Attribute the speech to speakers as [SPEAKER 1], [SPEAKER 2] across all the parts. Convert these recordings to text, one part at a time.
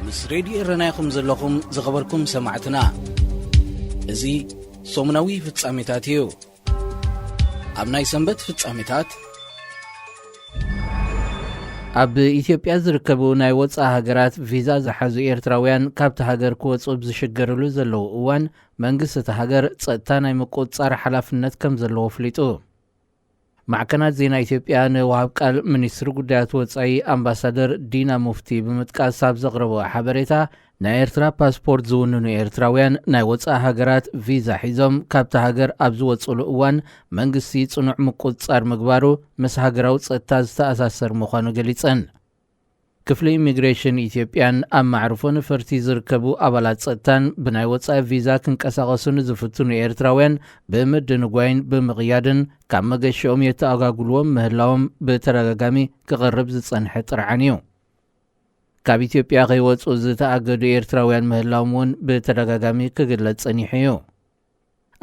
[SPEAKER 1] مس راديو رنايكم زلكم زخبركم سمعتنا ازي سومناوي فتصاميتاتيو ابناي سنبت فتصاميتات اب ኢትዮጵያ ዝርከቡ ናይ ወፃኢ ሃገራት ቪዛ ዝሓዙ ኤርትራውያን ካብቲ ሃገር ክወጽኡ ዝሽገርሉ ዘለው እዋን መንግስቲ ሃገር ጸጥታ ናይ መቆጻር ሓላፍነት ከም ዘለዎ ፍሊጡ ማዕከናት ዜና ኢትዮጵያ ንዋሃብ ቃል ሚኒስትር ጉዳያት ወፃኢ አምባሳደር ዲና ሙፍቲ በመጥቃስ ሳብ ዘቅረበ ሓበሬታ ናይ ኤርትራ ፓስፖርት ዝውንኑ ኤርትራውያን ናይ ወፃኢ ሃገራት ቪዛ ሒዞም ካብቲ ሃገር ኣብ ዝወጽሉ እዋን መንግስቲ ጽኑዕ መቆጻር ምግባሩ ምስ ሃገራዊ ጸጥታ ዝተኣሳሰር ምዃኑ ገሊጸን ክፍሊ ኢሚግሬሽን ኢትዮጵያን ኣብ ማዕርፎ ነፈርቲ ዝርከቡ ኣባላት ጸጥታን ብናይ ወፃኢ ቪዛ ክንቀሳቐሱን ዝፍትኑ ኤርትራውያን ብምድንጓይን ብምቕያድን ካብ መገሽኦም የተኣጋግልዎም ምህላዎም ብተደጋጋሚ ክቐርብ ዝጸንሐ ጥርዓን እዩ ካብ ኢትዮጵያ ከይወፁ ዝተኣገዱ ኤርትራውያን ምህላዎም እውን ብተደጋጋሚ ክግለጽ ጸኒሑ እዩ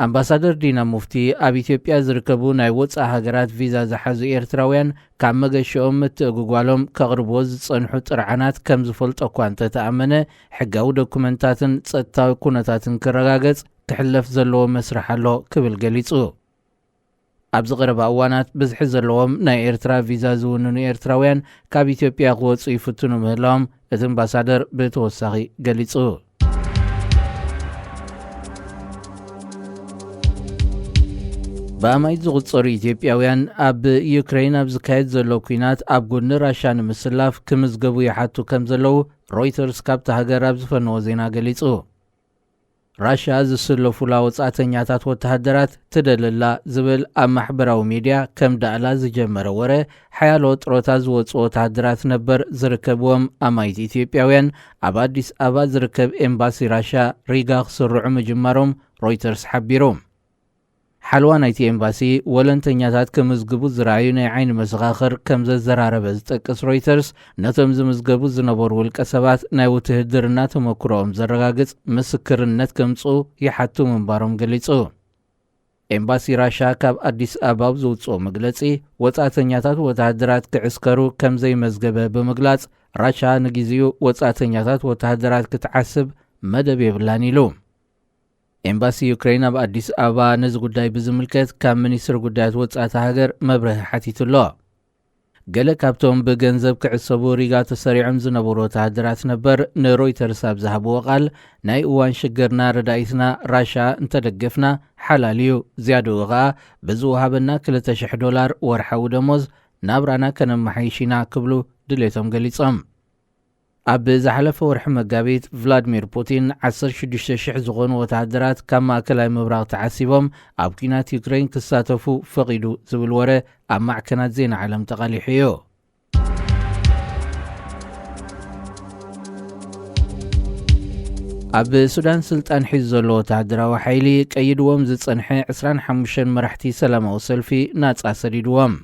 [SPEAKER 1] አምባሳደር ዲና ሙፍቲ ኣብ ኢትዮጵያ ዝርከቡ ናይ ወፃኢ ሃገራት ቪዛ ዝሓዙ ኤርትራውያን ካብ መገሽኦም ምትእግጓሎም ከቕርብዎ ዝጸንሑ ጥርዓናት ከም ዝፈልጦ እኳ እንተተኣመነ ሕጋዊ ዶኩመንታትን ጸጥታዊ ኩነታትን ክረጋገጽ ክሕለፍ ዘለዎ መስርሕ ኣሎ ክብል ገሊጹ ኣብ ዝቐረባ እዋናት ብዝሒ ዘለዎም ናይ ኤርትራ ቪዛ ዝውንኑ ኤርትራውያን ካብ ኢትዮጵያ ክወፁ ይፍትኑ ምህላዎም እቲ አምባሳደር ብተወሳኺ ገሊጹ በአማይ ዝቁጸሩ ኢትዮጵያውያን ኣብ ዩክሬን ኣብ ዝካየድ ዘሎ ኩናት ኣብ ጎኒ ራሻ ንምስላፍ ክምዝገቡ ይሓቱ ከም ዘለው ሮይተርስ ካብቲ ሃገር ኣብ ዝፈነወ ዜና ገሊጹ ራሻ ዝስለፉላ ወጻእተኛታት ወተሃደራት ትደልላ ዝብል ኣብ ማሕበራዊ ሚድያ ከም ዳዕላ ዝጀመረ ወረ ሓያሎ ጥሮታ ዝወፁ ወተሃደራት ነበር ዝርከብዎም ኣማይት ኢትዮጵያውያን ኣብ አዲስ አበባ ዝርከብ ኤምባሲ ራሻ ሪጋ ክስርዑ ምጅማሮም ሮይተርስ ሓቢሮም ሓልዋ ናይቲ ኤምባሲ ወለንተኛታት ከምዝግቡ ዝረአዩ ናይ ዓይኒ መሰኻኽር ከም ዘዘራረበ ዝጠቅስ ሮይተርስ ነቶም ዝምዝገቡ ዝነበሩ ውልቀ ሰባት ናይ ውትህድርና ተመክሮኦም ዘረጋግጽ ምስክርነት ከምፁ ይሓቱ ምንባሮም ገሊጹ ኤምባሲ ራሻ ካብ አዲስ አበባ ዝውፅኦ መግለጺ ወጻእተኛታት ወተሃደራት ክዕስከሩ ከም ዘይመዝገበ ብምግላጽ ራሻ ንጊዜኡ ወጻእተኛታት ወተሃደራት ክትዓስብ መደብ የብላን ኢሉ ኤምባሲ ዩክሬን ኣብ አዲስ አበባ ነዚ ጉዳይ ብዝምልከት ካብ ሚኒስትር ጉዳያት ወጻኢ ሃገር መብርሂ ሓቲቱሎ ገለ ካብቶም ብገንዘብ ክዕሰቡ ሪጋ ተሰሪዖም ዝነበሩ ወተሃደራት ነበር ንሮይተርስ ኣብ ዝሃብዎ ቃል ናይ እዋን ሽግርና ረዳኢትና ራሻ እንተደገፍና ሓላልዩ ዝያድኡ ኸኣ ብዝወሃበና $2,000 ወርሓዊ ደሞዝ ናብራና ከነመሓይሽና ክብሉ ድሌቶም ገሊጾም ኣብ ዝሓለፈ ወርሒ መጋቢት ቭላድሚር ፑቲን 16,000 ዝኾኑ ወተሃደራት ካብ ማእከላይ ምብራቕ ተዓሲቦም ኣብ ኩናት ዩክሬን ክሳተፉ ፈቒዱ ዝብል ወረ ኣብ ማዕከናት ዜና ዓለም ተቓሊሑ እዩ ኣብ ሱዳን ስልጣን ሒዙ ዘሎ ወተሃደራዊ ሓይሊ ቀይድዎም ዝጸንሐ 25 መራሕቲ ሰላማዊ ሰልፊ ናጻ ሰዲድዎም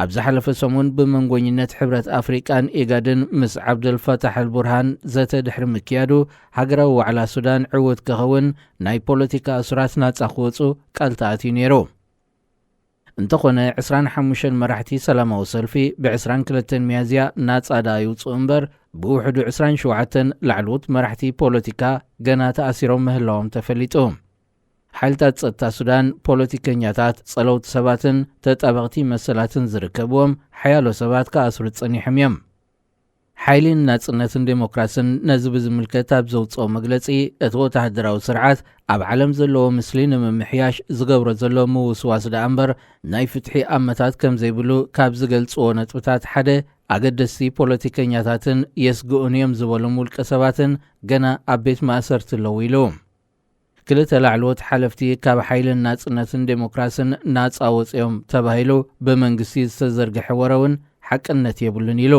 [SPEAKER 1] ኣብ ዝሓለፈ ሰሙን ብመንጎኝነት ሕብረት ኣፍሪቃን ኢጋድን ምስ ዓብደልፈታሕ አልቡርሃን ዘተ ድሕሪ ምክያዱ ሃገራዊ ዋዕላ ሱዳን ዕውት ክኸውን ናይ ፖለቲካ እስራት ናጻ ክወፁ ቃል ተኣትዩ ነይሩ እንተኾነ 25 መራሕቲ ሰላማዊ ሰልፊ ብ22 ሚያዝያ ናጻ ዳ ይውፅኡ እምበር ብውሕዱ 27 ላዕለዎት መራሕቲ ፖለቲካ ገና ተኣሲሮም ምህላዎም ተፈሊጡ ሓይልታት ጸጥታ ሱዳን ፖለቲከኛታት ጸለውቲ ሰባትን ተጣበቕቲ መሰላትን ዝርከብዎም ሓያሎ ሰባት ከኣስሩ ጸኒሖም እዮም ሓይልን ናጽነትን ዴሞክራስን ነዚ ብዝምልከት ኣብ ዘውፅኦ መግለጺ እቲ ወተሃደራዊ ስርዓት ኣብ ዓለም ዘለዎ ምስሊ ንምምሕያሽ ዝገብሮ ዘሎ ምውስዋስ ዳ እምበር ናይ ፍትሒ ኣመታት ከም ዘይብሉ ካብ ዝገልጽዎ ነጥብታት ሓደ ኣገደስቲ ፖለቲከኛታትን የስግኡን እዮም ዝበሎም ውልቀ ሰባትን ገና ኣብ ቤት ማእሰርቲ ኣለዉ ኢሉ ክልተ ላዕለዎት ሓለፍቲ ካብ ሓይልን ናጽነትን ዴሞክራስን ናጻ ወፂኦም ተባሂሉ ብመንግስቲ ዝተዘርግሐ ወረውን ሓቅነት የብሉን ኢሉ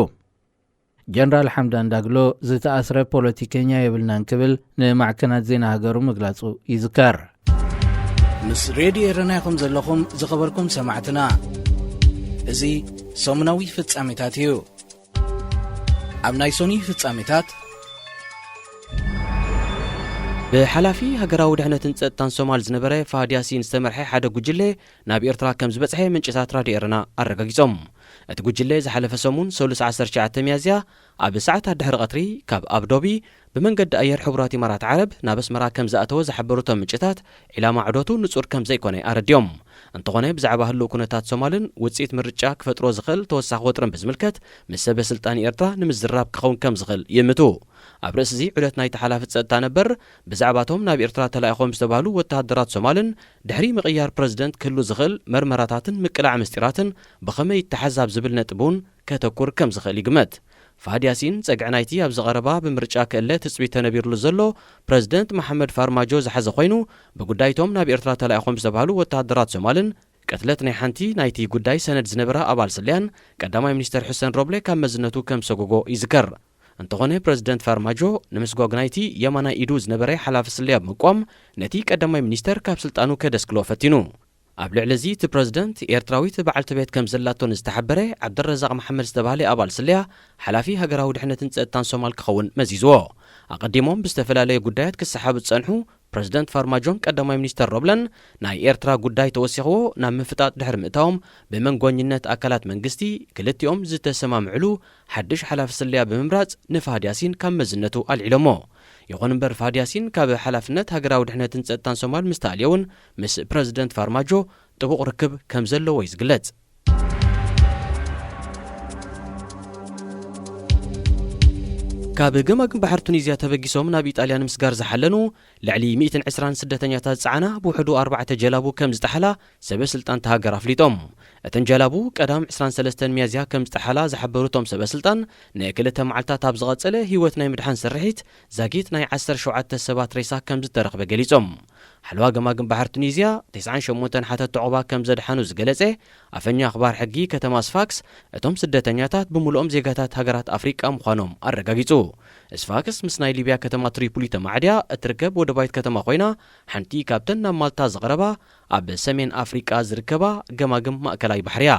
[SPEAKER 1] ጀነራል ሓምዳን ዳግሎ ዝተኣስረ ፖለቲከኛ የብልናን ክብል ንማዕከናት ዜና ሃገሩ ምግላጹ ይዝከር ምስ ሬድዮ ረናይኩም ዘለኹም ዝኸበርኩም ሰማዕትና እዚ ሰሙናዊ ፍጻሜታት እዩ ኣብ ናይ ሶኒ ፍጻሜታት
[SPEAKER 2] بحلافي هجراو دحنتن ጸጥታን ሶማል ዝነበረ ፋሃድ ያሲን ዝተመርሐ ሓደ ጉጅለ ናብ ኤርትራ ከም ዝበጽሐ ምንጭታት ራድዮ ኤርና ኣረጋጊጾም እትጉጅለ ዝሓለፈ ሰሙን 19 ሚያዝያ ኣብ ሰዓታት ድሕሪ ቀትሪ ካብ አቡዳቢ ብመንገዲ ኣየር ሕቡራት ኢማራት ዓረብ ናብ ኣስመራ ከም ዝኣተወ ዝሓበሩቶም ምንጭታት ዒላማ ዕዶቱ ንጹር ከም ዘይኮነ ኣረድዮም እንተኾነ ብዛዕባ ህልው ኩነታት ሶማልን ውጽኢት ምርጫ ክፈጥሮ ዝኽእል ተወሳኺ ወጥርን ብዝምልከት ምስ ሰበ ስልጣን ኤርትራ ንምዝራብ ክኸውን ከም ዝኽእል ይምቱ ኣብ ርእሲ እዚ ዑደት ናይ ተሓላፊ ጸጥታ ነበር ብዛዕባቶም ናብ ኤርትራ ተላኢኾም ዝተባህሉ ወተሃደራት ሶማልን ድሕሪ ምቕያር ፕረዚደንት ክህሉ ዝኽእል መርመራታትን ምቅላዕ ምስጢራትን ብኸመይ ይተሓዛብ ዝብል ነጥብ እውን ከተኩር ከም ዝኽእል ይግመት ፋሃድ ያሲን ጸግዕ ናይቲ ኣብ ዝቐረባ ብምርጫ ክእለ ትጽቢት ተነቢሩሉ ዘሎ ፕረዚደንት መሐመድ ፋርማጆ ዝሓዘ ኮይኑ ብጉዳይቶም ናብ ኤርትራ ተላኢኾም ዝተባህሉ ወተሃደራት ሶማልን ቀትለት ናይ ሓንቲ ናይቲ ጉዳይ ሰነድ ዝነበረ ኣባል ስልያን ቀዳማይ ሚኒስተር ሑሰን ሮብሌ ካብ መዝነቱ ከም ሰጎጎ ይዝከር እንተኾነ ፕረዚደንት ፋርማጆ ንምስጓግ ናይቲ የማናይ ኢዱ ዝነበረ ሓላፊ ስልያ ብምቋም ነቲ ቀዳማይ ሚኒስተር ካብ ስልጣኑ ከደስክሎ ፈቲኑ ኣብ ልዕሊ እዚ እቲ ፕረዚደንት ኤርትራዊት በዓልቲ ቤት ከም ዘላቶን ዝተሓበረ ዓብደረዛቅ መሐመድ ዝተባህለ ኣባል ስልያ ሓላፊ ሃገራዊ ድሕነትን ጸጥታን ሶማል ክኸውን መዚዝዎ ኣቀዲሞም ብዝተፈላለየ ጉዳያት ክሰሓቡ ዝጸንሑ ፕረዚደንት ፋርማጆን ቀዳማይ ሚኒስተር ሮብለን ናይ ኤርትራ ጉዳይ ተወሲኽዎ ናብ ምፍጣጥ ድሕሪ ምእታዎም ብመንጎኝነት ኣካላት መንግስቲ ክልቲኦም ዝተሰማምዕሉ ሓድሽ ሓላፊ ስልያ ብምምራጽ ንፋሃድ ያሲን ካብ መዝነቱ ኣልዒሎሞ ይኹን እምበር ፋሃድ ያሲን ካብ ሓላፍነት ሃገራዊ ድሕነትን ጸጥታን ሶማል ምስ ተኣልየውን ምስ ፕረዚደንት ፋርማጆ ጥቡቕ ርክብ ከም ዘለዎ ይዝግለጽ ካብ ገማግም ባሕሪ ቱኒዝያ ተበጊሶም ናብ ኢጣልያ ንምስጋር ዝሓለኑ ልዕሊ 120 ስደተኛታት ጸዓና ብውሕዱ 4 ጀላቡ ከም ዝጠሓላ ሰበ ስልጣን ተሃገር ኣፍሊጦም እተን ጀላቡ ቀዳም 23 ሚያዝያ ከም ዝጠሓላ ዝሓበሩቶም ሰበ ስልጣን ንክልተ መዓልታት ኣብ ዝቐጸለ ህይወት ናይ ምድሓን ስርሒት ዛጊት ናይ 17 ሰባት ሬሳ ከም ዝተረኽበ ገሊጾም ሓለዋ ገማግም ባሕሪ ቱኒዝያ 98 ሓተት ዕቑባ ከም ዘድሓኑ ዝገለጸ ኣፈኛ ኣኽባር ሕጊ ከተማ ስፋክስ እቶም ስደተኛታት ብምሉኦም ዜጋታት ሃገራት ኣፍሪቃ ምዃኖም ኣረጋጊጹ ስፋክስ ምስ ናይ ሊብያ ከተማ ትሪፖሊ ተማዕድያ እትርከብ ወደባይት ከተማ ኮይና ሓንቲ ካብተን ናብ ማልታ ዝቐረባ ኣብ ሰሜን ኣፍሪቃ ዝርከባ ገማግም ማእከላይ ባሕርያ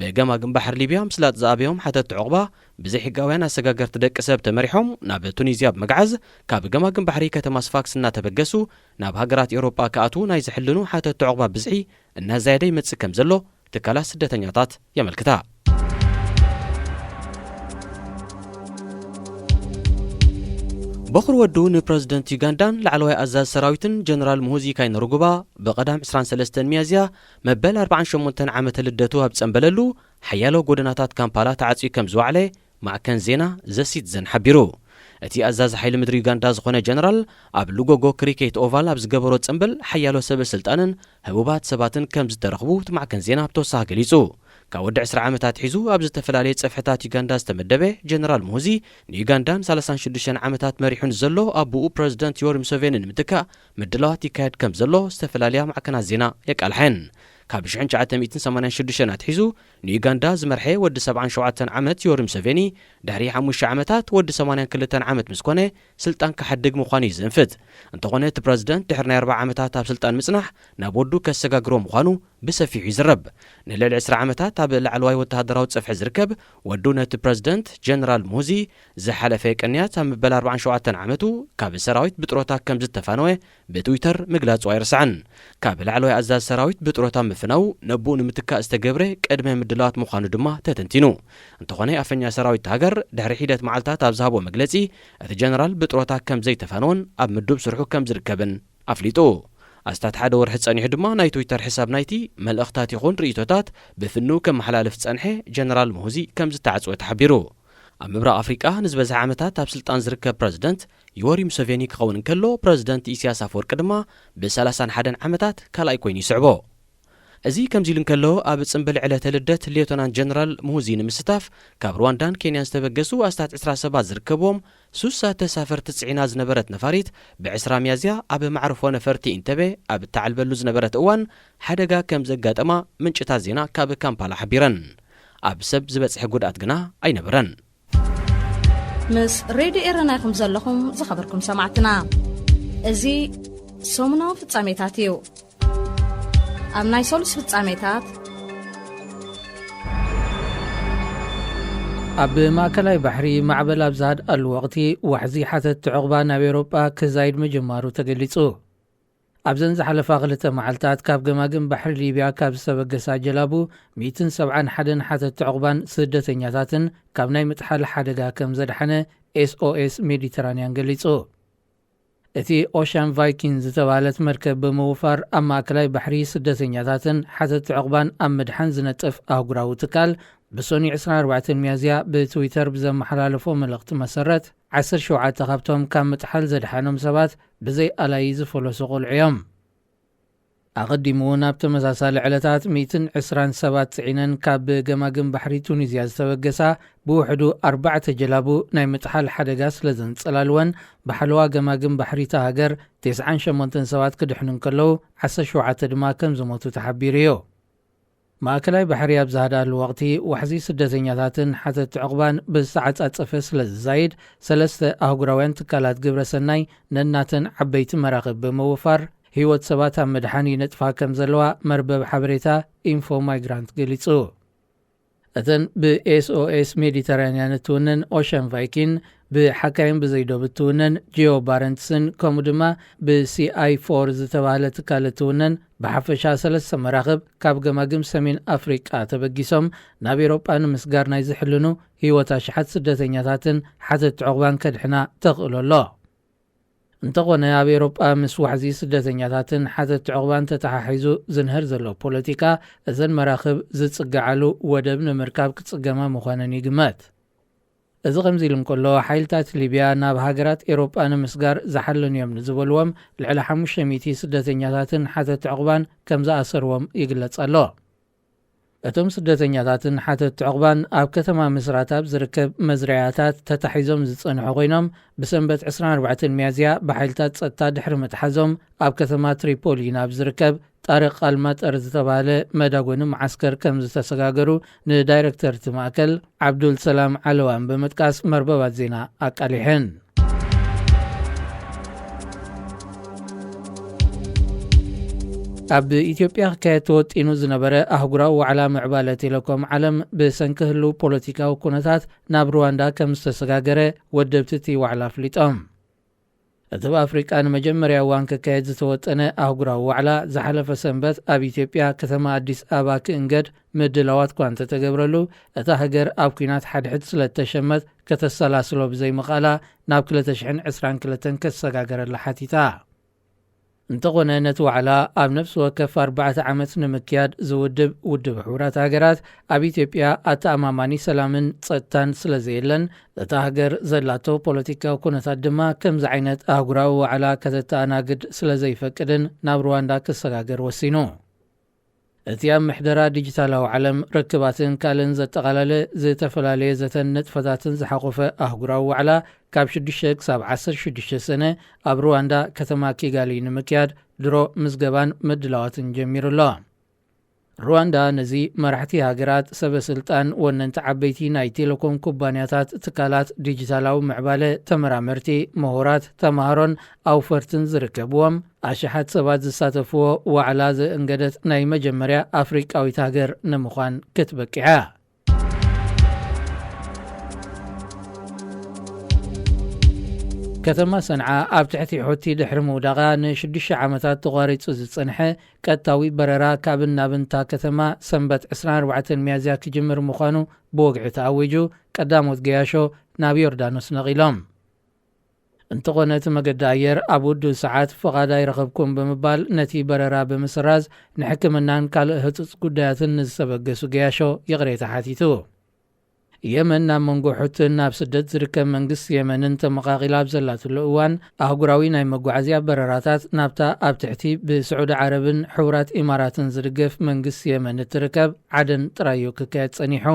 [SPEAKER 2] ብገማግም ባሕሪ ሊብያ ምስላጥ ዝኣበዮም ሓተት ዕቑባ ብዘይ ሕጋውያን ኣሰጋገርቲ ደቂ ሰብ ተመሪሖም ናብ ቱኒዝያ ብምግዓዝ ካብ ገማግም ባሕሪ ከተማ ስፋክስ እናተበገሱ ናብ ሃገራት ኤውሮጳ ክኣትዉ ናይ ዝሕልኑ ሓተት ዕቑባ ብዝሒ እናዘያደ ይመጽእ ከም ዘሎ ትካላት ስደተኛታት የመልክታ በኽሪ ወዱ ንፕረዚደንት ዩጋንዳን ላዕለዋይ ኣዛዝ ሰራዊትን ጀነራል ሙሁዚ ካይነርጉባ በቐዳም 23 ሚያዝያ መበል 48 ዓመተ ልደቱ ኣብ ጸንበለሉ ሓያሎ ጎደናታት ካምፓላ ተዓጽዩ ከም ዝዋዕለ ማዕከን ዜና ዘሲቲዘን ሓቢሩ እቲ ኣዛዝ ሓይሊ ምድሪ ዩጋንዳ ዝኾነ ጀነራል ኣብ ሉጎጎ ክሪኬት ኦቫል ኣብ ዝገበሮ ጽንብል ሓያሎ ሰበ ስልጣንን ህቡባት ሰባትን ከም ዝተረኽቡ እቲ ማዕከን ዜና ብተወሳኺ ገሊጹ ካብ ወዲ 10 ዓመታት ሒዙ ኣብ ዝተፈላለየ ጸፍሕታት ዩጋንዳ ዝተመደበ ጀነራል ሙሁዚ ንዩጋንዳን 36 ዓመታት መሪሑን ዘሎ ኣቦኡ ፕረዚደንት ዮዌሪ ሙሴቬኒ ንምትካእ ምድላዋት ይካየድ ከም ዘሎ ዝተፈላለያ ማዕከናት ዜና የቃልሐን ካብ 1986 ኣትሒዙ ንዩጋንዳ ዝመርሐ ወዲ 77 ዓመት ዮዌሪ ሙሴቬኒ ድሕሪ 5 ዓመታት ወዲ 82 ዓመት ምስ ኮነ ስልጣን ክሓድግ ምዃኑ እዩ ዝንፍት እንተኾነ እቲ ፕረዚደንት ድሕሪ ናይ 40 ዓመታት ኣብ ስልጣን ምጽናሕ ናብ ወዱ ከሰጋግሮ ምዃኑ ብሰፊሑ ይዝረብ ንልዕሊ 20 ዓመታት ኣብ ላዕለዋይ ወተሃደራዊ ጸፍሒ ዝርከብ ወዱ ነቲ ፕረዚደንት ጀነራል ሙሁዚ ዝሓለፈ ቀንያት ኣብ መበል 47 ዓመቱ ካብ ሰራዊት ብጥሮታ ከም ዝተፋነወ ብትዊተር ምግላጹ ኣይርስዓን ካብ ላዕለዋይ ኣዛዝ ሰራዊት ብጥሮታ ምፍናው ነብኡ ንምትካእ ዝተገብረ ቅድመ ምድላዋት ምዃኑ ድማ ተተንቲኑ እንተኾነ ኣፈኛ ሰራዊት ሃገር ድሕሪ ሒደት መዓልታት ኣብ ዝሃቦ መግለጺ እቲ ጀነራል ብጥሮታ ከም ዘይተፋነወን ኣብ ምዱብ ስርሑ ከም ዝርከብን ኣፍሊጡ ኣስታት ሓደ ወርሒ ጸኒሑ ድማ ናይ ትዊተር ሕሳብ ናይቲ መልእኽታት ይኹን ርእቶታት ብፍኑ ከም መሓላለፍ ጸንሐ ጀነራል ሙሁዚ ከም ዝተዓጽወ ተሓቢሩ ኣብ ምብራቕ ኣፍሪቃ ንዝበዝሐ ዓመታት ኣብ ስልጣን ዝርከብ ፕረዚደንት ዮዌሪ ሙሴቬኒ ክኸውን እንከሎ ፕረዚደንት ኢሳያስ ኣፈወርቂ ድማ ብ31 ዓመታት ካልኣይ ኮይኑ ይስዕቦ እዚ ከምዚ ኢሉ እንከሎ ኣብ ጽንብል ዕለተ ልደት ሌተናንት ጀነራል ሙሁዚ ንምስታፍ ካብ ሩዋንዳን ኬንያን ዝተበገሱ ኣስታት 20 ሰባት ዝርከብዎም ሱሳ ተሳፈርቲ ጽዒና ዝነበረት ነፋሪት ብ20 ሚያዝያ ኣብ ማዕርፎ ነፈርቲ ኢንተቤ ኣብ እትዓልበሉ ዝነበረት እዋን ሓደጋ ከም ዘጋጠማ ምንጭታት ዜና ካብ ካምፓላ ሓቢረን ኣብ ሰብ ዝበጽሐ ጉድኣት ግና ኣይነበረን
[SPEAKER 3] ምስ ሬድዮ ኤረና ኢኹም ዘለኹም ዝኸበርኩም ሰማዕትና እዚ ሰሙናዊ ፍጻሜታት እዩ ኣብ ናይ ሶሉስ ፍጻሜታት
[SPEAKER 1] ኣብ ማእከላይ ባሕሪ ማዕበል ኣብ ዝሃድኣሉ ወቕቲ ዋሕዚ ሓተት ዕቑባ ናብ ኤውሮጳ ክዛይድ ምጅማሩ ተገሊጹ ኣብዘን ዝሓለፋ 2 መዓልታት ካብ ገማግም ባሕሪ ሊብያ ካብ ዝተበገሳ ጀላቡ 171 ሓተቲ ዕቑባን ስደተኛታትን ካብ ናይ ምጥሓል ሓደጋ ከም ዘድሓነ SOS ሜዲተራንያን ገሊጹ። እቲ ኦሽን ቫይኪንግ ዝተባህለት መርከብ ብምውፋር ኣብ ማእከላይ ባሕሪ ስደተኛታትን ሓተቲ ዕቑባን ኣብ ምድሓን ዝነጥፍ ኣህጉራዊ ትካል ብሶኒ 24 ሚያዝያ ብትዊተር ብዘመሓላለፎ መልእኽቲ መሰረት 17 ካብቶም ካብ ምጥሓል ዘድሓኖም ሰባት ብዘይ ኣላይ ዝፈለሱ ቆልዑ እዮም። ኣቐዲሙ እውን ኣብ ተመሳሳሊ ዕለታት 120 ሰባት ጽዒነን ካብ ገማግም ባሕሪ ቱኒዝያ ዝተበገሳ ብውሕዱ 4 ጀላቡ ናይ ምጥሓል ሓደጋ ስለ ዘንጸላልወን ብሓለዋ ገማግም ባሕሪ ሃገር 98 ሰባት ክድሕኑ ከለዉ 17 ድማ ከም ዝሞቱ ተሓቢሩ እዩ። ማእከላይ ባሕሪ ኣብ ዝሃዳሉ ወቕቲ ዋሕዚ ስደተኛታትን ሓተቲ ዕቑባን ብዝተዓጻጸፈ ስለ ዝዛይድ 3 ኣህጉራውያን ትካላት ግብረ ሰናይ ነናተን ዓበይቲ መራኽብ ብምውፋር ህይወት ሰባት ኣብ ምድሓን ይነጥፋ ከም ዘለዋ መርበብ ሓበሬታ ኢንፎ ማይግራንት ገሊጹ። እተን ብኤስኦኤስ ሜዲተራንያን እትውነን ኦሽን ቫይኪን ብሓካይን ብዘይዶብ እትውነን ጂኦ ባረንትስን ከምኡ ድማ ብCI4 ዝተባህለ ትካል እትውነን ብሓፈሻ 3 መራኽብ ካብ ገማግም ሰሜን ኣፍሪቃ ተበጊሶም ናብ ኤሮጳ ንምስጋር ናይ ዝሕልኑ ህይወት ኣሽሓት ስደተኛታትን ሓተቲ ዕቑባን ከድሕና ተኽእሎ ኣሎ። እንተኾነ ኣብ ኤሮጳ ምስ ዋሕዚ ስደተኛታትን ሓተቲ ዕቑባን ተተሓሒዙ ዝንህር ዘሎ ፖለቲካ እዘን መራኽብ ዝጽግዓሉ ወደብ ንምርካብ ክጽገማ ምዃነን ይግመት። እዚ ከምዚ ኢሉ እንከሎ ሓይልታት ሊብያ ናብ ሃገራት ኤሮጳ ንምስጋር ዝሓልኑ እዮም ንዝበልዎም ልዕሊ 500 ስደተኛታትን ሓተቲ ዕቑባን ከም ዝኣሰርዎም ይግለጽ ኣሎ። እቶም ስደተኛታትን ሓተቲ ዕቑባን ኣብ ከተማ ምስራት ኣብ ዝርከብ መዝርያታት ተታሒዞም ዝጸንሑ ኮይኖም ብሰንበት 24 ሚያዝያ ብሓይልታት ጸጥታ ድሕሪ ምትሓዞም ኣብ ከተማ ትሪፖሊ ናብ ዝርከብ ጣሪቕ ቃልማጠር ዝተባህለ መዳጎኒ መዓስከር ከም ዝተሰጋገሩ ንዳይረክተር እቲ ማእከል ዓብዱል ሰላም ዓለዋን ብምጥቃስ መርበባት ዜና ኣቃሊሐን። ኣብ ኢትዮጵያ ክካየድ ተወጢኑ ዝነበረ ኣህጉራዊ ዋዕላ ምዕባለ ቴሌኮም ዓለም ብሰንኪ ህልው ፖለቲካዊ ኩነታት ናብ ሩዋንዳ ከም ዝተሰጋገረ ወደብቲ እቲ ዋዕላ ኣፍሊጦም። እቲ ብኣፍሪቃ ንመጀመርያ እዋን ክካየድ ዝተወጠነ ኣህጉራዊ ዋዕላ ዝሓለፈ ሰንበት ኣብ ኢትዮጵያ ከተማ ኣዲስ ኣበባ ክእንገድ ምድላዋት እኳ እንተተገብረሉ እታ ሃገር ኣብ ኩናት ሓድሕድ ስለ እተሸመት ከተሰላስሎ ብዘይምኽኣላ ናብ 2022 ከተሰጋገረላ ሓቲታ። እንተኾነ ነቲ ዋዕላ ኣብ ነፍሲ ወከፍ 4 ዓመት ንምክያድ ዝውድብ ውድብ ሕቡራት ሃገራት ኣብ ኢትዮጵያ ኣተኣማማኒ ሰላምን ጸጥታን ስለ ዘየለን እታ ሃገር ዘላቶ ፖለቲካዊ ኩነታት ድማ ከምዚ ዓይነት ኣህጉራዊ ዋዕላ ከተተኣናግድ ስለ ዘይፈቅድን ናብ ሩዋንዳ ክሰጋገር ወሲኑ። እቲ ኣብ ምሕደራ ዲጂታላዊ ዓለም ርክባትን ካልእን ዘጠቓለለ ዝተፈላለየ ዘተን ነጥፈታትን ዝሓቆፈ ኣህጉራዊ ዋዕላ ካብ 6 ክሳብ 16 ሰነ ኣብ ሩዋንዳ ከተማ ኪጋሊ ንምክያድ ድሮ ምዝገባን ምድላዋትን ጀሚሩ ኣሎ። ሩዋንዳ ነዚ መራሕቲ ሃገራት ሰበስልጣን ወነንቲ ዓበይቲ ናይ ቴሌኮም ኩባንያታት ትካላት ዲጂታላዊ ምዕባለ ተመራመርቲ ምሁራት ተማሃሮን ኣውፈርትን ዝርከብዎም ኣሽሓት ሰባት ዝሳተፍዎ ዋዕላ ዘእንገደት ናይ መጀመርያ ኣፍሪቃዊት ሃገር ንምዃን ክትበቂዓ። ከተማ ሰንዓ ኣብ ትሕቲ ሑቲ ድሕሪ ምውዳቓ ን6 ዓመታት ተቋሪጹ ዝጸንሐ ቀጥታዊ በረራ ካብን ናብንታ ከተማ ሰንበት 24 ሚያዝያ ክጅምር ምዃኑ ብወግዒ ተኣዊጁ ቀዳሞት ገያሾ ናብ ዮርዳኖስ ነቒሎም። እንተኾነ እቲ መገዲ ኣየር ኣብ ውዱእ ሰዓት ፍቓድ ኣይረኸብኩም ብምባል ነቲ በረራ ብምስራዝ ንሕክምናን ካልእ ህፁፅ ጉዳያትን ንዝተበገሱ ገያሾ የቕሬታ ሓቲቱ። የመን ናብ መንጎ ሑትን ናብ ስደት ዝርከብ መንግስቲ የመንን ተመቓቒላ ኣብ ዘላትሉ እዋን ኣህጉራዊ ናይ መጓዓዝያ በረራታት ናብታ ኣብ ትሕቲ ብስዑዲ ዓረብን ሕቡራት ኢማራትን ዝድገፍ መንግስቲ የመን እትርከብ ዓደን ጥራዩ ክካየድ ጸኒሑ።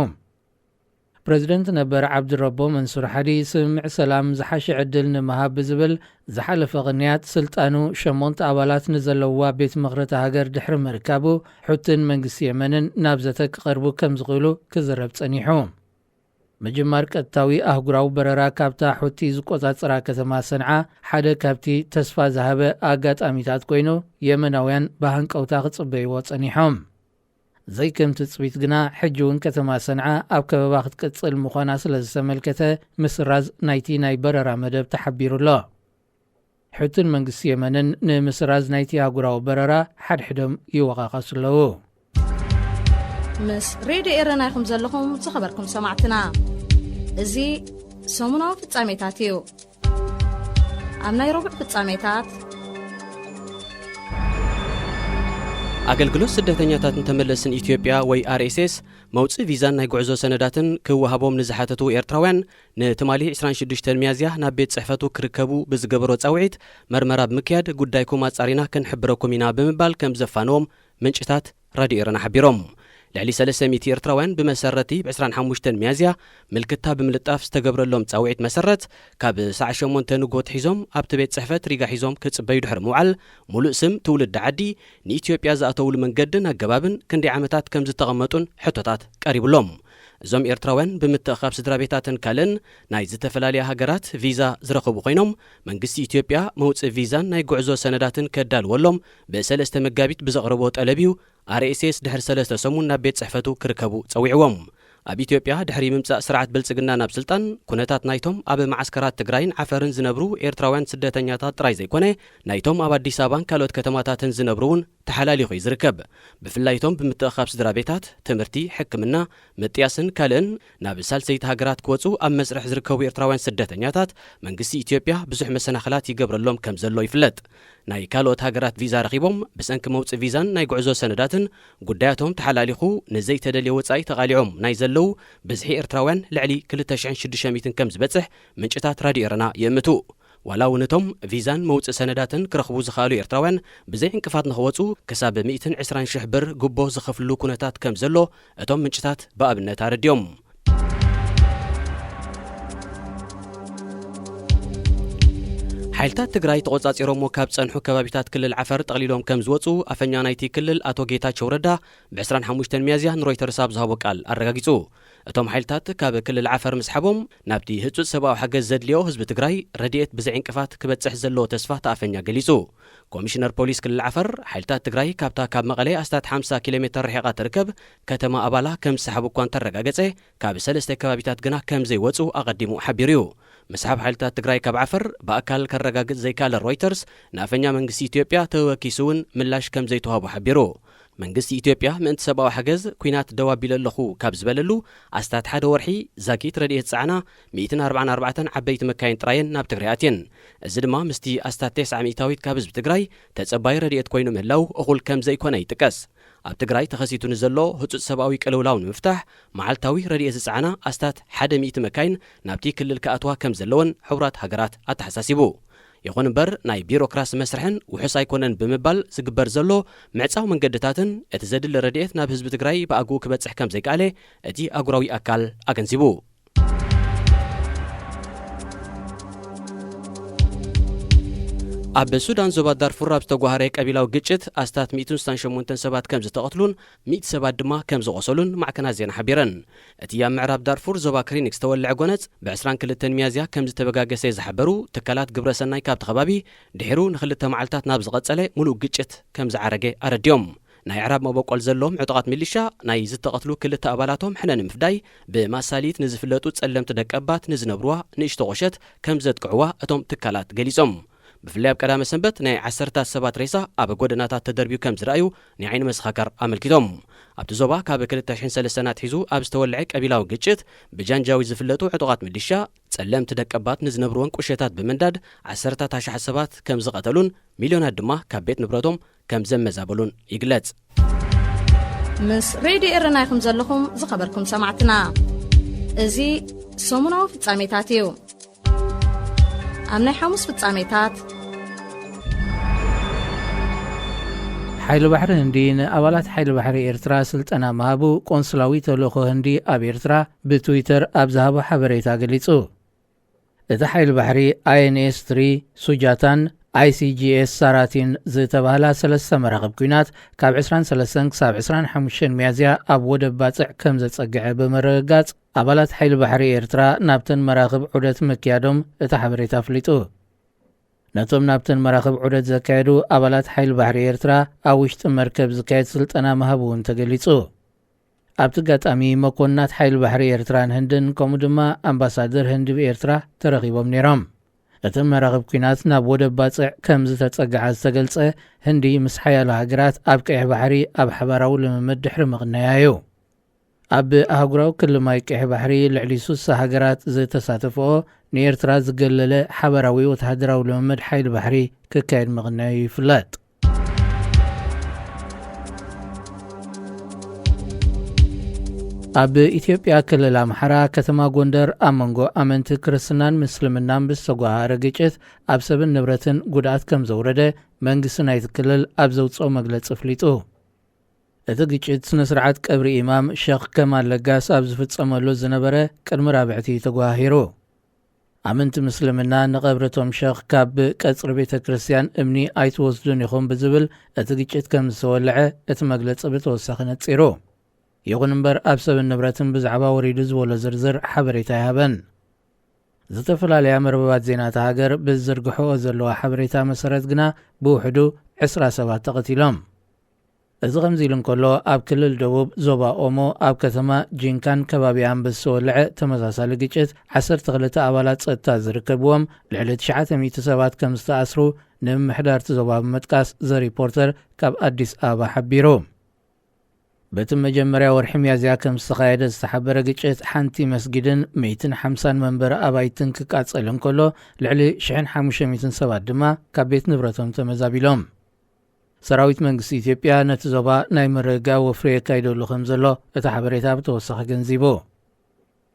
[SPEAKER 1] ፕሬዚደንት ነበር ዓብድረቦ መንሱር ሓዲ ስምምዕ ሰላም ዝሓሸ ዕድል ንምሃብ ብዝብል ዝሓለፈ ቅንያት ስልጣኑ 8 ኣባላት ንዘለውዋ ቤት ምኽሪ ሃገር ድሕሪ ምርካቡ ሑትን መንግስቲ የመንን ናብ ዘተ ክቐርቡ ከም ዝኽእሉ ክዝረብ ጸኒሑ። ምጅማር ቀጥታዊ ኣህጉራዊ በረራ ካብታ ሑቲ ዝቆጻጽራ ከተማ ሰንዓ ሓደ ካብቲ ተስፋ ዝሃበ ኣጋጣሚታት ኮይኑ የመናውያን ብሃንቀውታ ክጽበይዎ ጸኒሖም። ዘይከም ትጽቢት ግና ሕጂ እውን ከተማ ሰንዓ ኣብ ከበባ ክትቅጽል ምዃና ስለ ዝተመልከተ ምስራዝ ናይቲ ናይ በረራ መደብ ተሓቢሩ ኣሎ። ሕቱን መንግስቲ የመንን ንምስራዝ ናይቲ ኣህጉራዊ በረራ ሓድሕዶም ይወቃቐሱ ኣለዉ
[SPEAKER 3] ምስ ሬድዮ ኤረና ኢኹም ዘለኹም ዝኸበርኩም ሰማዕትና እዚ ሰሙናዊ ፍጻሜታት እዩ ኣብ ናይ ረቡዕ ፍጻሜታት
[SPEAKER 2] ኣገልግሎት ስደተኛታት እንተመለስን ኢትዮጵያ ወይ RSS መውፅእ ቪዛን ናይ ጉዕዞ ሰነዳትን ክወሃቦም ንዝሓተቱ ኤርትራውያን ንትማሊ 26 ሚያዝያ ናብ ቤት ጽሕፈቱ ክርከቡ ብዝገበሮ ጻውዒት መርመራ ብምክያድ ጉዳይኩም ኣጻሪና ክንሕብረኩም ኢና ብምባል ከም ዘፋንዎም ምንጭታት ራድዮ ኤረና ሓቢሮም ልዕሊ 300 ኤርትራውያን ብመሰረቲ ብ25 ሚያዝያ ምልክታ ብምልጣፍ ዝተገብረሎም ጻውዒት መሰረት ካብ ሰዓት 8 ንጎት ሒዞም ኣብቲ ቤት ጽሕፈት ሪጋ ሒዞም ክጽበዩ ድሕሪ ምውዓል ሙሉእ ስም ትውልድ ዓዲ ንኢትዮጵያ ዝኣተውሉ መንገድን ኣገባብን ክንደይ ዓመታት ከም ዝተቐመጡን ሕቶታት ቀሪብሎም እዞም ኤርትራውያን ብምትእኻብ ስድራ ቤታትን ካልእን ናይ ዝተፈላለያ ሃገራት ቪዛ ዝረኸቡ ኮይኖም መንግስቲ ኢትዮጵያ መውፅእ ቪዛን ናይ ጉዕዞ ሰነዳትን ከዳልወሎም ብ3 መጋቢት ብዘቕረቦ ጠለብ እዩ RSS ድሕሪ 3 ሰሙን ናብ ቤት ጽሕፈቱ ክርከቡ ጸዊዕዎም ኣብ ኢትዮጵያ ድሕሪ ምምጻእ ስርዓት ብልጽግና ናብ ስልጣን ኩነታት ናይቶም ኣብ ማዓስከራት ትግራይን ዓፈርን ዝነብሩ ኤርትራውያን ስደተኛታት ጥራይ ዘይኮነ ናይቶም ኣብ ኣዲስ ኣበባን ካልኦት ከተማታትን ዝነብሩ እውን ተሓላሊኹ ይዝርከብ ብፍላይቶም ብምትእኻብ ስድራ ቤታት ትምህርቲ ሕክምና ምጥያስን ካልእን ናብ ሳልሰይቲ ሃገራት ክወፁ ኣብ መስርሕ ዝርከቡ ኤርትራውያን ስደተኛታት መንግስቲ ኢትዮጵያ ብዙሕ መሰናኽላት ይገብረሎም ከም ዘሎ ይፍለጥ ናይ ካልኦት ሃገራት ቪዛ ረኺቦም ብሰንኪ መውፅእ ቪዛን ናይ ጉዕዞ ሰነዳትን ጉዳያቶም ተሓላሊኹ ንዘይተደልየ ወጻኢ ተቓሊዖም ናይ ዘለው ብዝሒ ኤርትራውያን ልዕሊ 2600 ከም ዝበጽሕ ምንጭታት ራድዮ ኤረና ይእምቱ ዋላ እውነቶም ቪዛን መውፅእ ሰነዳትን ክረኽቡ ዝኽኣሉ ኤርትራውያን ብዘይ እንቅፋት ንኽወፁ ክሳብ 120,000 ብር ጉቦ ዝኸፍሉ ኩነታት ከም ዘሎ እቶም ምንጭታት ብኣብነት ኣረድዮም ሓይልታት ትግራይ ተቆጻጺሮሞ ካብ ጸንሑ ከባቢታት ክልል ዓፈር ጠቕሊሎም ከም ዝወፁ ኣፈኛ ናይቲ ክልል ኣቶ ጌታቸው ረዳ ብ25 ሚያዝያ ንሮይተርስ ኣብ ዝሃቦ ቃል ኣረጋጊጹ እቶም ሓይልታት ካብ ክልል ዓፈር ምስሓቦም ናብቲ ህጹጽ ሰብኣዊ ሓገዝ ዘድልዮ ህዝቢ ትግራይ ረድኤት ብዘይ እንቅፋት ክበጽሕ ዘለዎ ተስፋ ተኣፈኛ ገሊጹ ኮሚሽነር ፖሊስ ክልል ዓፈር ሓይልታት ትግራይ ካብታ ካብ መቐለ ኣስታት 50 ኪሎ ሜትር ርሒቓ ትርከብ ከተማ ኣባላ ከም ዝሰሓቡ እኳ እንተረጋገጸ ካብ 3 ከባቢታት ግና ከም ዘይወፁ ኣቐዲሙ ሓቢሩ እዩ مسحب حالتا تግራይ ካብ ዓፈር በአካል ከረጋግጥ ዘይካለ ሮይተርስ ናፈኛ መንግስቲ ኢትዮጵያ ተወኪሱን ምላሽ ከም ዘይተዋቡ ሓቢሩ መንግስቲ ኢትዮጵያ ምንት ሰብኣዊ ሓገዝ ኩናት ደዋቢለ ለኹ ካብ ዝበለሉ ኣስታት ሓደ ወርሒ ዛጊት ረድኤት ጻዕና 144 ዓበይቲ መካይን ጥራይን ናብ ትግራይ ኣትየን እዚ ድማ ምስቲ ኣስታት 9 ሚእታዊት ካብ ህዝቢ ትግራይ ተጸባይ ረድኤት ኮይኑ ምህላው እኹል ከም ዘይኮነ ይጥቀስ ኣብ ትግራይ ተኸሲቱ ንዘሎ ህጹጽ ሰብኣዊ ቀለውላው ንምፍታሕ መዓልታዊ ረድኤት ጻዕና ኣስታት 100 መካይን ናብቲ ክልል ከኣትዋ ከም ዘለወን ሕቡራት ሃገራት ኣተሓሳሲቡ ይኹን እምበር ናይ ቢሮክራሲ መስርሕን ውሑስ ኣይኮነን ብምባል ዝግበር ዘሎ ምዕጻው መንገድታትን እቲ ዘድሊ ረድኤት ናብ ህዝቢ ትግራይ ብኣግኡ ክበጽሕ ከም ዘይከኣለ እቲ ኣጉራዊ ኣካል ኣገንዚቡ ኣብ ሱዳን ዞባ ዳርፉር ኣብ ዝተጓሃረ ቀቢላዊ ግጭት ኣስታት 168 ሰባት ከም ዝተቐትሉን 100 ሰባት ድማ ከም ዝቆሰሉን ማዕከናት ዜና ሓቢረን እቲ ኣብ ምዕራብ ዳርፉር ዞባ ክሊኒክ ዝተወልዐ ጎነጽ ብ22 ሚያዝያ ከም ዝተበጋገሰ ዝሓበሩ ትካላት ግብረሰናይ ካብቲ ከባቢ ድሒሩ ንኽልተ መዓልታት ናብ ዝቐጸለ ሙሉእ ግጭት ከም ዝዓረገ ኣረድዮም ናይ ዕራብ መበቆል ዘሎም ዕጡቓት ሚሊሻ ናይ ዝተቐትሉ ክልተ ኣባላቶም ሕነን ምፍዳይ ብማሳሊት ንዝፍለጡ ጸለምቲ ደቀባት ንዝነብሩዋ ንእሽቶ ቆሸት ከም ዘጥቅዕዋ እቶም ትካላት ገሊጾም ብፍላይ ኣብ ቀዳመ ሰንበት ናይ 10 ሰባት ሬሳ ኣብ ጎደናታት ተደርቢዩ ከም ዝረኣዩ ንዓይኒ መስኻከር ኣመልኪቶም ኣብቲ ዞባ ካብ 2003 ናትሒዙ ኣብ ዝተወልዐ ቀቢላዊ ግጭት ብጃንጃዊ ዝፍለጡ ዕጡቓት ሚሊሻ ጸለምቲ ደቀባት ንዝነብሩወን ቁሸታት ብምንዳድ 10,000 ሰባት ከም ዝቐተሉን ሚልዮናት ድማ ካብ ቤት ንብረቶም ከም ዘመዛበሉን ይግለጽ
[SPEAKER 3] ምስ ሬድዮ ኤረና ኢኹም ዘለኹም ዝኸበርኩም ሰማዕትና እዚ ሰሙናዊ ፍጻሜታት እዩ أمني حمص ፍጻሜታት
[SPEAKER 1] حيل بحر هندي أولات حيل بحر إيرترا سلطنا مهابو قنصلاوي تلوخو هندي أب إيرترا بتويتر أبزهابو حبريتا قليتو إذا حيل بحري INS 3 سجاتان ICGS ساراتين زيتبهلا 3 مراقب كوينات كاب 23 كساب 25 ميازيا أب ودب باطع كم زتصقع بمرقات أبالات حيل بحري إيرترا نابتن مراقب عدت مكيادوم إتحبريتا فليتو نتوم نابتن مراقب عدت زكايدو أبالات حيل بحري إيرترا أوشت مركب زكايد سلطنا مهابون تقليتو أبتقات أمي مكونات حيل بحري إيرتران هندن كومدما أمباسادر هند بإيرترا ترغيبهم نيرام እተን መራኸብ ኩናት ናብ ወደብ ባጽዕ ከም ዝተጸግዓ ዝተገልጸ ህንዲ ምስ ሓያሎ ሃገራት ኣብ ቀይሕ ባሕሪ ኣብ ሓባራዊ ልምምድ ድሕሪ ምቕናያዩ ኣብ ኣህጉራዊ ክልማይ ቀይሕ ባሕሪ ልዕሊ 60 ሃገራት ዝተሳተፍኦ ንኤርትራ ዝገለለ ሓበራዊ ወተሃደራዊ ልምምድ ሓይሊ ባሕሪ ክካየድ ምቕናዩ ይፍለጥ። ኣብ ኢትዮጵያ ክልል ኣምሓራ ከተማ ጎንደር ኣብ መንጎ ኣመንቲ ክርስትናን ምስልምናን ብዝተጓሃረ ግጭት ኣብ ሰብን ንብረትን ጉድኣት ከም ዘውረደ መንግስቲ ናይቲ ክልል ኣብ ዘውፅኦ መግለፂ ኣፍሊጡ። እቲ ግጭት ስነ ስርዓት ቀብሪ ኢማም ሼክ ከማል ለጋስ ኣብ ዝፍጸመሉ ዝነበረ ቅድሚ ራብዕቲ ተጓሂሩ። ኣመንቲ ምስልምና ንቐብረቶም ሼክ ካብ ቀጽሪ ቤተ ክርስቲያን እምኒ ኣይትወስዱን ኢኹም ብዝብል እቲ ግጭት ከም ዝተወልዐ እቲ መግለፂ ብተወሳኺ ነጺሩ። ይኹን እምበር ኣብ ሰብን ንብረትን ብዛዕባ ወሪዱ ዝበሎ ዝርዝር ሓበሬታ ይሃበን። ዝተፈላለያ መርበባት ዜናታ ሃገር ብዝዝርግሕኦ ዘለዋ ሓበሬታ መሰረት ግና ብውሕዱ 20 ሰባት ተቐቲሎም። እዚ ከምዚ ኢሉ እንከሎ ኣብ ክልል ደቡብ ዞባ ኦሞ ኣብ ከተማ ጂንካን ከባቢያን ብዝተወልዐ ተመሳሳሊ ግጭት 12 ኣባላት ጸጥታ ዝርከብዎም ልዕሊ 900 ሰባት ከም ዝተኣስሩ ንምምሕዳርቲ ዞባ ብምጥቃስ ዘሪፖርተር ካብ ኣዲስ ኣበባ ሓቢሩ። በቲ መጀመርያ ወርሒ ሚያዝያ ከም ዝተኻየደ ዝተሓበረ ግጭት ሓንቲ መስጊድን 150 መንበሪ ኣባይትን ክቃጸል እንከሎ ልዕሊ 1500 ሰባት ድማ ካብ ቤት ንብረቶም ተመዛቢሎም። ሰራዊት መንግስቲ ኢትዮጵያ ነቲ ዞባ ናይ ምርግጋእ ወፍሪ የካይደሉ ከም ዘሎ እቲ ሓበሬታ ብተወሳኺ ገንዚቡ።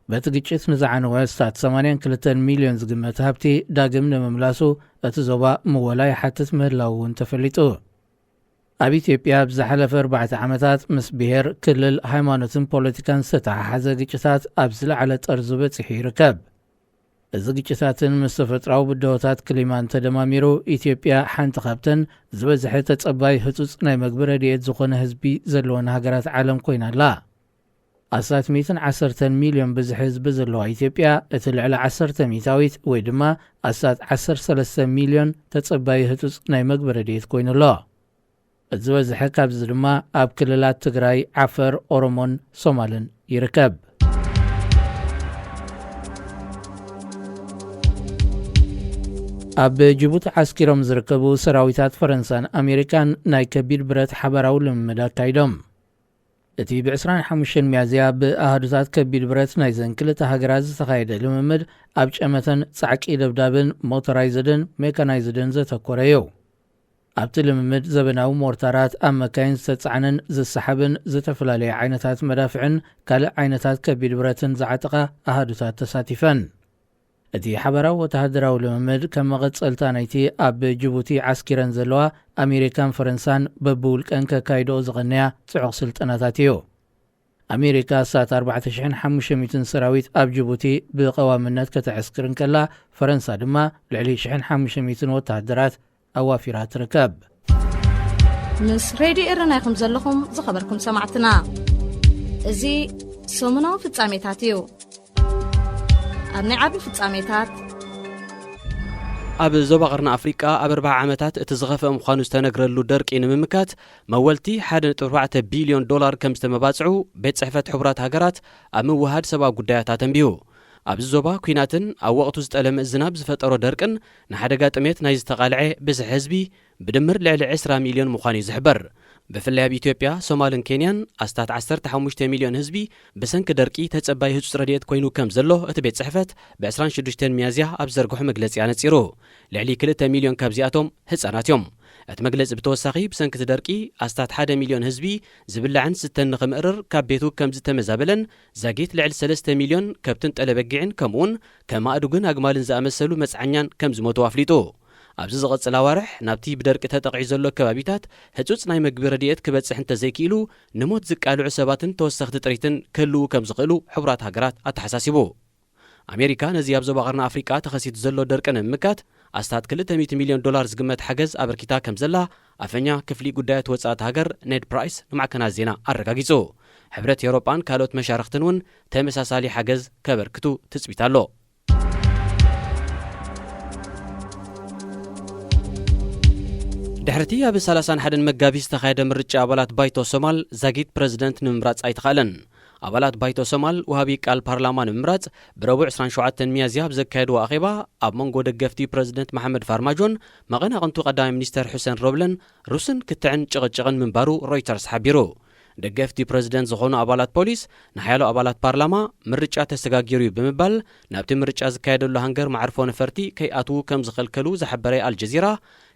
[SPEAKER 1] በቲ ግጭት ንዝዓነወ ስታት 82 ሚልዮን ዝግመት ሃብቲ ዳግም ንምምላሱ እቲ ዞባ ምወላ ይሓትት ምህላው እውን ተፈሊጡ። ኣብ ኢትዮጵያ ብዝሓለፈ 4 ዓመታት ምስ ብሔር ክልል ሃይማኖትን ፖለቲካን ዝተተሓሓዘ ግጭታት ኣብ ዝለዓለ ጠርዙ በፂሑ ይርከብ። እዚ ግጭታትን ምስ ተፈጥራዊ ብድሆታት ክሊማን ተደማሚሩ ኢትዮጵያ ሓንቲ ካብተን ዝበዝሐ ተጸባይ ህጹጽ ናይ መግቢ ረድኤት ዝኾነ ህዝቢ ዘለወን ሃገራት ዓለም ኮይና ኣላ። ኣስታት 110 ሚልዮን ብዙሕ ህዝቢ ዘለዋ ኢትዮጵያ እቲ ልዕሊ 10 ሚታዊት ወይ ድማ ኣስታት 13 ሚልዮን ተጸባይ ህጹጽ ናይ መግቢ ረድኤት ኮይኑ ኣሎ። እቲ ዝበዝሐ ካብዚ ድማ ኣብ ክልላት ትግራይ፣ ዓፈር፣ ኦሮሞን ሶማልን ይርከብ። ኣብ ጅቡቲ ዓስኪሮም ዝርከቡ ሰራዊታት ፈረንሳን ኣሜሪካን ናይ ከቢድ ብረት ሓበራዊ ልምምድ ኣካይዶም። እቲ ብ25 ሚያዝያ ብኣህዱታት ከቢድ ብረት ናይ ዘን ክልተ ሃገራት ዝተኻየደ ልምምድ ኣብ ጨመተን ጻዕቂ ደብዳብን ሞተራይዝድን ሜካናይዝድን ዘተኮረ እዩ። ኣብቲ ልምምድ ዘበናዊ ሞርታራት ኣብ መካይን ዝተጻዕንን ዝሰሓብን ዝተፈላለዩ ዓይነታት መዳፍዕን ካልእ ዓይነታት ከቢድ ብረትን ዝዓጠቓ ኣሃዱታት ተሳቲፈን። እቲ ሓበራዊ ወተሃደራዊ ልምምድ ከም መቐጸልታ ናይቲ ኣብ ጅቡቲ ዓስኪረን ዘለዋ ኣሜሪካን ፈረንሳን በብውልቀን ከካይድኦ ዝቐነያ ጽዑቕ ስልጠናታት እዩ። ኣሜሪካ ሳት 4500 ሰራዊት ኣብ ጅቡቲ ብቐዋምነት ከተዕስክር እንከላ ፈረንሳ ድማ ልዕሊ 1500 ወተሃደራት ኣዋፊራ ትርከብ።
[SPEAKER 3] ምስ ሬድዮ ኤረና ኢኹም ዘለኹም ዝኸበርኩም ሰማዕትና እዚ ሰሙናዊ ፍጻሜታት እዩ። ኣብ ናይ ዓቢ ፍጻሜታት
[SPEAKER 2] ኣብ ዞባ ቀርኒ ኣፍሪቃ ኣብ 40 ዓመታት እቲ ዝኸፍአ ምዃኑ ዝተነግረሉ ደርቂ ንምምካት መወልቲ 1.4 ቢልዮን ዶላር ከም ዝተመባጽዑ ቤት ጽሕፈት ሕቡራት ሃገራት ኣብ ምውሃድ ሰብኣዊ ጉዳያት ኣተንቢዩ። ኣብዚ ዞባ ኩናትን ኣብ ወቕቱ ዝጠለመ ዝናብ ዝፈጠሮ ደርቅን ንሓደጋ ጥሜት ናይ ዝተቓልዐ ብዙሕ ህዝቢ ብድምር ልዕሊ 20 ሚልዮን ምዃኑ እዩ ዝሕበር። ብፍላይ ኣብ ኢትዮጵያ፣ ሶማልን ኬንያን ኣስታት 15 ሚልዮን ህዝቢ ብሰንኪ ደርቂ ተጸባይ ህጹጽ ረድኤት ኮይኑ ከም ዘሎ እቲ ቤት ጽሕፈት ብ26 ሚያዝያ ኣብ ዘርግሑ መግለጺ ኣነጺሩ። ልዕሊ 2 ሚልዮን ካብዚኣቶም ህጻናት እዮም። እቲ መግለጺ ብተወሳኺ ብሰንኪ ደርቂ ኣስታት 1 ሚልዮን ህዝቢ ዝብላዕን ዝስተን ንኽምእርር ካብ ቤቱ ከም ዝተመዛበለን ዛጊት ልዕሊ 3 ሚልዮን ከብትን ጠለበጊዕን ከምኡውን ከም ኣእዱግን ኣግማልን ዝኣመሰሉ መጽዓኛን ከም ዝሞቱ ኣፍሊጡ። ኣብዚ ዝቐጽል ኣዋርሕ ናብቲ ብደርቂ ተጠቒዑ ዘሎ ከባቢታት ህጹጽ ናይ መግቢ ረድኤት ክበጽሕ እንተዘይክኢሉ ንሞት ዝቃልዑ ሰባትን ተወሰኽቲ ጥሪትን ክህልዉ ከም ዝኽእሉ ሕቡራት ሃገራት ኣተሓሳሲቡ። ኣሜሪካ ነዚ ኣብ ዞባ ቀርኒ ኣፍሪቃ ተኸሲቱ ዘሎ ደርቂ ንምምካት ኣስታት 200 ሚልዮን ዶላር ዝግመት ሓገዝ ኣበርኪታ ከም ዘላ ኣፈኛ ክፍሊ ጉዳያት ወጻእቲ ሃገር ኔድ ፕራይስ ንማዕከናት ዜና ኣረጋጊጹ። ሕብረት ኤውሮጳን ካልኦት መሻርክትን እውን ተመሳሳሊ ሓገዝ ከበርክቱ ትጽቢት ኣሎ። ድሕርቲ ኣብ 31 መጋቢት ዝተኻየደ ምርጫ ኣባላት ባይቶ ሶማል ዛጊት ፕረዚደንት ንምምራጽ ኣይተኻእለን። ኣባላት ባይቶ ሶማል ወሃቢ ቃል ፓርላማ ንምምራጽ ብረቡዕ 27 ሚያዝያ ብዘካየድዎ ኣኼባ ኣብ መንጎ ደገፍቲ ፕረዚደንት መሐመድ ፋርማጆን መቐናቕንቱ ቀዳማይ ሚኒስተር ሑሴን ሮብለን ሩስን ክትዕን ጭቕጭቕን ምንባሩ ሮይተርስ ሓቢሩ። ደገፍቲ ፕረዚደንት ዝኾኑ ኣባላት ፖሊስ ንሓያሎ ኣባላት ፓርላማ ምርጫ ተሰጋጊሩ ብምባል ናብቲ ምርጫ ዝካየደሉ ሃንገር ማዕርፎ ነፈርቲ ከይኣትዉ ከም ዝኸልከሉ ዝሓበረ አልጀዚራ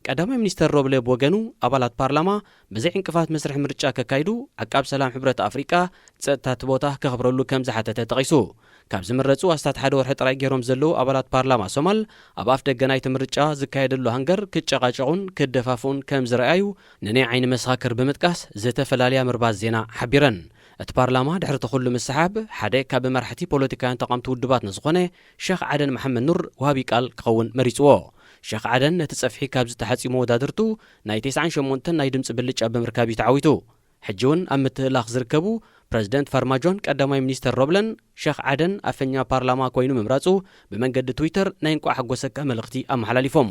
[SPEAKER 2] ቀዳማይ ሚኒስተር ሮብለ ብወገኑ ኣባላት ፓርላማ ብዘይ ዕንቅፋት መስርሕ ምርጫ ከካይዱ ዓቃብ ሰላም ሕብረት ኣፍሪቃ ፀጥታ ቦታ ከኽብረሉ ከም ዝሓተተ ጠቒሱ። ካብ ዝምረጹ ኣስታት ሓደ ወርሒ ጥራይ ገይሮም ዘለዉ ኣባላት ፓርላማ ሶማል ኣብ ኣፍ ደገ ናይቲ ምርጫ ዝካየደሉ ሃንገር ክጨቃጨቑን ክደፋፍኡን ከም ዝረኣዩ ንናይ ዓይኒ መሰኻክር ብምጥቃስ ዝተፈላለያ ምርባዝ ዜና ሓቢረን። እቲ ፓርላማ ድሕሪ እቲ ኩሉ ምስሓብ ሓደ ካብ መራሕቲ ፖለቲካውያን ተቃምቲ ውድባት ንዝኾነ ሼክ ዓደን መሐመድ ኑር ወሃቢ ቃል ክኸውን መሪፅዎ። ሼክ ዓደን ነቲ ፀፍሒ ካብ ዝተሓፂሙ ወዳድርቱ ናይ 98 ናይ ድምፂ ብልጫ ብምርካብ እዩ ተዓዊቱ። ሕጂ እውን ኣብ ምትእላኽ ዝርከቡ ፕረዚደንት ፋርማጆን ቀዳማይ ሚኒስተር ሮብለን ሼክ ዓደን ኣፈኛ ፓርላማ ኮይኑ ምምራፁ ብመንገዲ ትዊተር ናይ እንቋ ሓጎሰካ መልእኽቲ ኣመሓላሊፎም።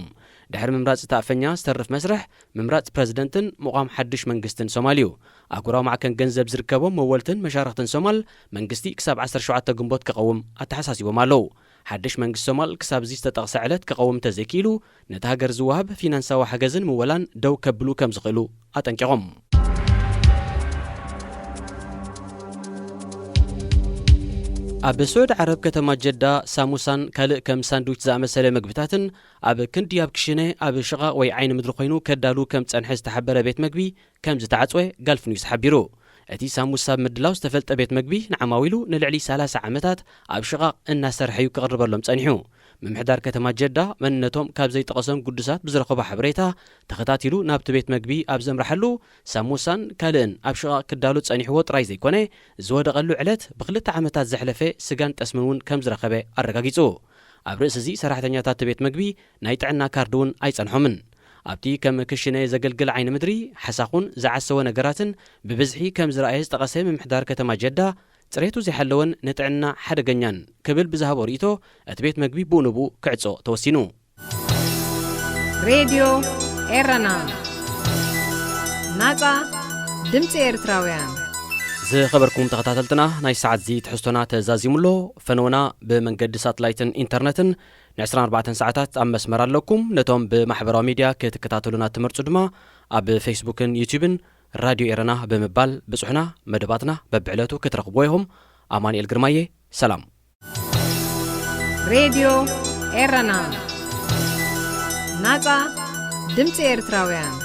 [SPEAKER 2] ድሕሪ ምምራፅ እቲ ኣፈኛ ዝተርፍ መስርሕ ምምራፅ ፕረዚደንትን ምቋም ሓድሽ መንግስትን ሶማል እዩ። ኣህጉራዊ ማዕከን ገንዘብ ዝርከቦም መወልትን መሻርክትን ሶማል መንግስቲ ክሳብ 17 ግንቦት ክቐውም ኣተሓሳሲቦም ኣለዉ። ሓድሽ መንግስቲ ሶማል ክሳብ እዚ ዝተጠቕሰ ዕለት ክቐውም ተዘይኪሉ ነቲ ሃገር ዝወሃብ ፊናንሳዊ ሓገዝን ምወላን ደው ከብሉ ከም ዝኽእሉ ኣጠንቂቖም። ኣብ ስዑድ ዓረብ ከተማ ጀዳ ሳሙሳን ካልእ ከም ሳንድዊች ዝኣመሰለ ምግብታትን ኣብ ክንዲ ኣብ ክሽነ ኣብ ሽቓቕ ወይ ዓይኒ ምድሪ ኮይኑ ከዳሉ ከም ፀንሐ ዝተሓበረ ቤት ምግቢ ከም ዝተዓፅወ ጋልፍ ኒውስ ሓቢሩ። እቲ ሳሙሳ ብምድላው ዝተፈልጠ ቤት ምግቢ ንዓማዊሉ ንልዕሊ 30 ዓመታት ኣብ ሽቓቕ እናሰርሐ እዩ ክቕርበሎም ፀኒሑ። ምምሕዳር ከተማ ጀዳ መንነቶም ካብ ዘይጠቐሶም ጉዱሳት ብዝረኸቦ ሓበሬታ ተኸታቲሉ ናብቲ ቤት ምግቢ ኣብ ዘምራሐሉ ሳሙሳን ካልእን ኣብ ሽቓቕ ክዳሉ ፀኒሕዎ ጥራይ ዘይኮነ ዝወደቐሉ ዕለት ብ2 ዓመታት ዘሕለፈ ስጋን ጠስምን እውን ከም ዝረኸበ ኣረጋጊጹ። ኣብ ርእሲ እዚ ሰራሕተኛታት ቤት ምግቢ ናይ ጥዕና ካርድ እውን ኣይፀንሖምን። ኣብቲ ከም ክሽነ ዘገልግል ዓይኒ ምድሪ ሓሳኹን ዝዓሰወ ነገራትን ብብዝሒ ከም ዝረኣየ ዝጠቐሰ ምምሕዳር ከተማ ጀዳ ጽሬቱ ዘይሓለወን ንጥዕና ሓደገኛን ክብል ብዝሃቦ ርእቶ እቲ ቤት ምግቢ ብኡንብኡ ክዕጾ ተወሲኑ።
[SPEAKER 4] ሬድዮ ኤረና ናጻ ድምፂ ኤርትራውያን
[SPEAKER 2] ዝኸበርኩም ተኸታተልትና ናይ ሰዓት ዚ ትሕዝቶና ተዛዚሙሎ ፈነውና ብመንገዲ ሳተላይትን ኢንተርነትን ን24 ሰዓታት ኣብ መስመር ኣለኩም። ነቶም ብማሕበራዊ ሚድያ ክትከታተሉና ትመርጹ ድማ ኣብ ፌስቡክን ዩቲዩብን ራድዮ ኤረና ብምባል ብጽሑና መደባትና በብዕለቱ ክትረኽብዎ ኢኹም። ኣማንኤል ግርማዬ ሰላም።
[SPEAKER 4] ሬድዮ ኤረና ናጻ ድምፂ ኤርትራውያን